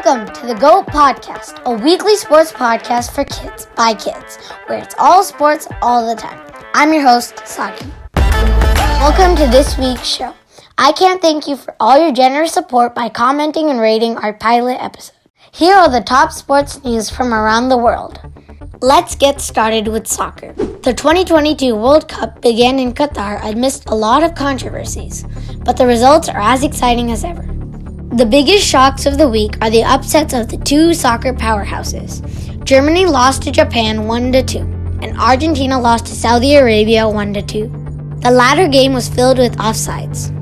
Welcome to the G.O.A.T podcast, a weekly sports podcast for kids by kids, where it's all sports all the time. I'm your host, Saki. Welcome to this week's show. I can't thank you for all your generous support by commenting and rating our pilot episode. Here are the top sports news from around the world. Let's get started with soccer. The 2022 World Cup began in Qatar amidst a lot of controversies, but the results are as exciting as ever. The biggest shocks of the week are the upsets of the two soccer powerhouses. Germany lost to Japan 1-2, and Argentina lost to Saudi Arabia 1-2. The latter game was filled with offsides.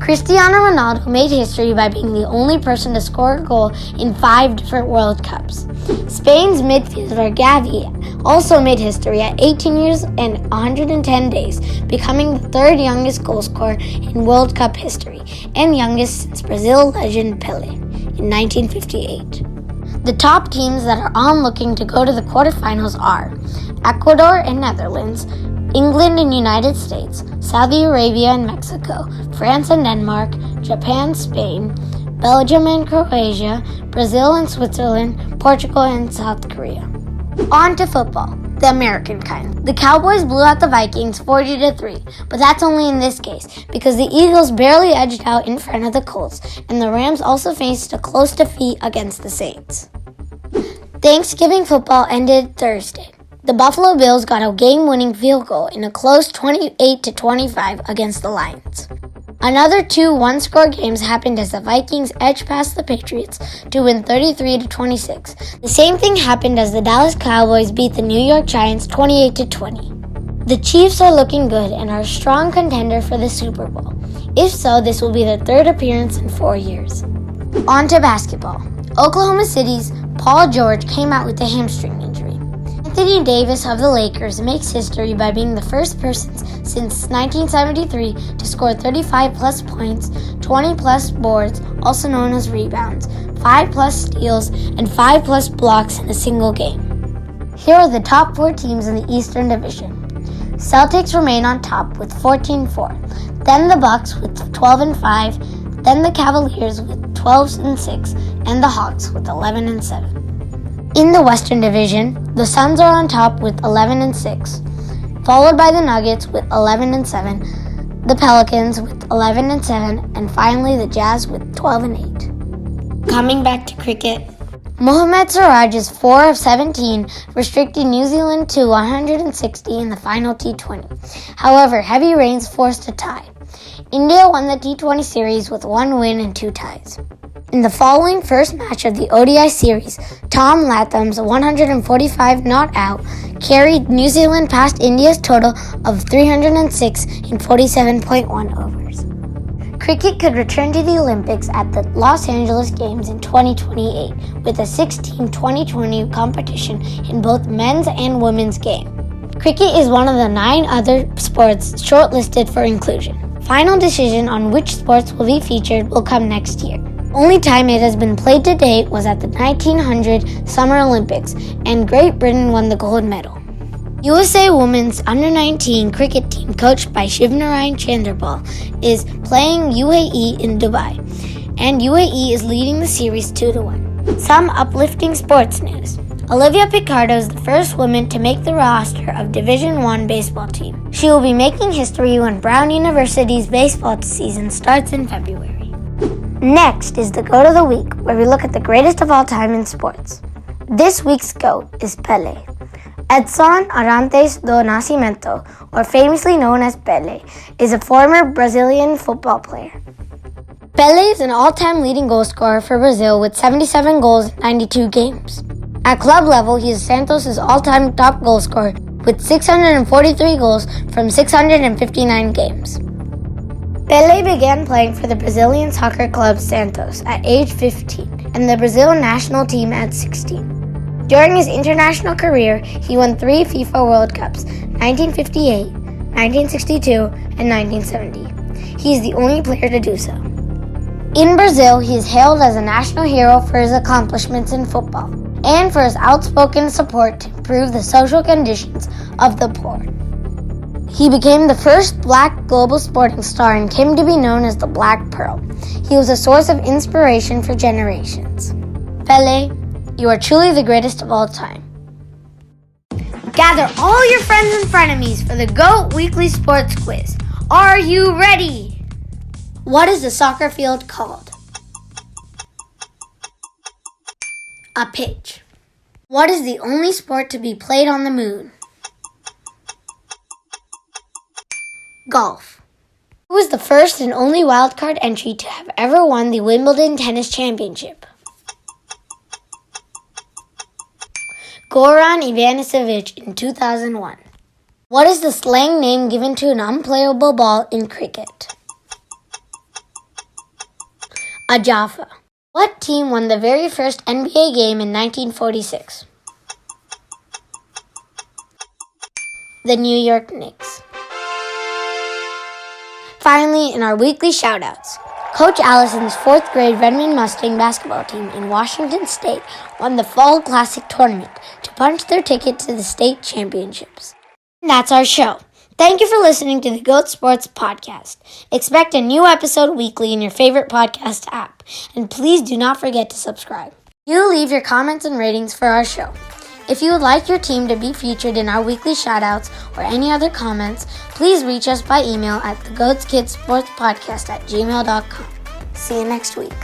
Cristiano Ronaldo made history by being the only person to score a goal in 5 different World Cups. Spain's midfielder Gavi also made history at 18 years and 110 days, becoming the third youngest goal scorer in World Cup history and youngest since Brazil legend Pele in 1958. The top teams that are on looking to go to the quarterfinals are Ecuador and Netherlands, England and United States, Saudi Arabia and Mexico, France and Denmark, Japan, Spain, Belgium and Croatia, Brazil and Switzerland, Portugal and South Korea. On to football, the American kind. The Cowboys blew out the Vikings 40-3, but that's only in this case because the Eagles barely edged out in front of the Colts, and the Rams also faced a close defeat against the Saints. Thanksgiving football ended Thursday. The Buffalo Bills got a game-winning field goal in a close 28-25 against the Lions. Another two one-score games happened as the Vikings edged past the Patriots to win 33-26. The same thing happened as the Dallas Cowboys beat the New York Giants 28-20. The Chiefs are looking good and are a strong contender for the Super Bowl. If so, this will be their third appearance in 4 years. On to basketball. Oklahoma City's Paul George came out with a hamstring injury. Anthony Davis of the Lakers makes history by being the first person since 1973 to score 35-plus points, 20-plus boards, also known as rebounds, 5-plus steals, and 5-plus blocks in a single game. Here are the top 4 teams in the Eastern Division. Celtics remain on top with 14-4, then the Bucks with 12-5, then the Cavaliers with 12-6, and the Hawks with 11-7. In the Western Division, the Suns are on top with 11-6, followed by the Nuggets with 11-7, the Pelicans with 11-7, and finally the Jazz with 12-8. Coming back to cricket, Mohammad Siraj is 4 of 17, restricting New Zealand to 160 in the final T20. However, heavy rains forced a tie. India won the T20 series with 1 win and 2 ties. In the following first match of the ODI series, Tom Latham's 145 not out carried New Zealand past India's total of 306 in 47.1 overs. Cricket could return to the Olympics at the Los Angeles Games in 2028 with a 6-team 2020 competition in both men's and women's game. Cricket is one of the 9 other sports shortlisted for inclusion. Final decision on which sports will be featured will come next year. Only time it has been played to date was at the 1900 Summer Olympics, and Great Britain won the gold medal. USA Women's Under-19 cricket team coached by Shivnarayan Chandrapal is playing UAE in Dubai, and UAE is leading the series 2-1. Some uplifting sports news. Olivia Picardo is the first woman to make the roster of Division I baseball team. She will be making history when Brown University's baseball season starts in February. Next is the GOAT of the Week, where we look at the greatest of all time in sports. This week's GOAT is Pele. Edson Arantes do Nascimento, or famously known as Pele, is a former Brazilian football player. Pele is an all-time leading goal scorer for Brazil with 77 goals in 92 games. At club level, he is Santos' all-time top goal scorer with 643 goals from 659 games. Pele began playing for the Brazilian soccer club Santos at age 15 and the Brazil national team at 16. During his international career, he won 3 FIFA World Cups, 1958, 1962, and 1970. He is the only player to do so. In Brazil, he is hailed as a national hero for his accomplishments in football and for his outspoken support to improve the social conditions of the poor. He became the first black global sporting star and came to be known as the Black Pearl. He was a source of inspiration for generations. Pele, you are truly the greatest of all time. Gather all your friends and frenemies for the GOAT Weekly Sports Quiz. Are you ready? What is the soccer field called? A pitch. What is the only sport to be played on the moon? Golf. Who was the first and only wildcard entry to have ever won the Wimbledon Tennis Championship? Goran Ivanisevic in 2001. What is the slang name given to an unplayable ball in cricket? A Jaffa. What team won the very first NBA game in 1946? The New York Knicks. Finally, in our weekly shoutouts, Coach Allison's 4th grade Redmond Mustang basketball team in Washington State won the Fall Classic tournament to punch their ticket to the state championships. And that's our show. Thank you for listening to the GOAT Sports Podcast. Expect a new episode weekly in your favorite podcast app. And please do not forget to subscribe. You leave your comments and ratings for our show. If you would like your team to be featured in our weekly shoutouts or any other comments, please reach us by email at thegoatskidsportspodcast@gmail.com. See you next week.